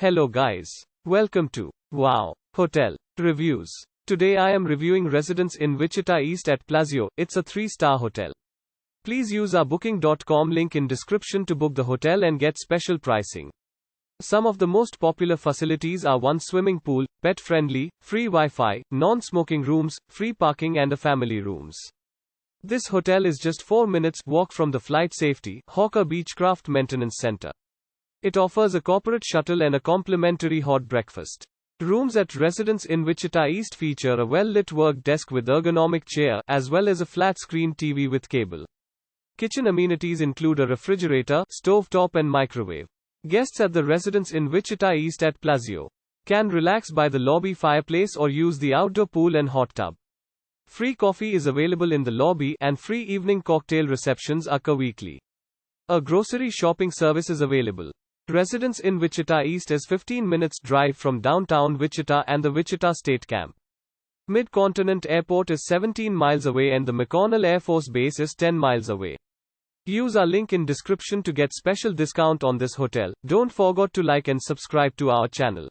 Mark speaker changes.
Speaker 1: Hello guys. Welcome to Wow Hotel Reviews. Today I am reviewing Residence Inn Wichita East at Plazzio. It's a 3-star hotel. Please use our booking.com link in description to book the hotel and get special pricing. Some of the most popular facilities are one swimming pool, pet-friendly, free Wi-Fi, non-smoking rooms, free parking and a family rooms. This hotel is just 4 minutes walk from the FlightSafety Beechcraft Maintenance Center. It offers a corporate shuttle and a complimentary hot breakfast. Rooms at Residence Inn Wichita East feature a well-lit work desk with ergonomic chair, as well as a flat-screen TV with cable. Kitchen amenities include a refrigerator, stovetop and microwave. Guests at the Residence Inn Wichita East at Plazzio can relax by the lobby fireplace or use the outdoor pool and hot tub. Free coffee is available in the lobby, and free evening cocktail receptions occur weekly. A grocery shopping service is available. Residence Inn Wichita East is 15 minutes drive from downtown Wichita and the Wichita State Camp. Mid-Continent Airport is 17 miles away and the McConnell Air Force Base is 10 miles away. Use our link in description to get special discount on this hotel. Don't forget to like and subscribe to our channel.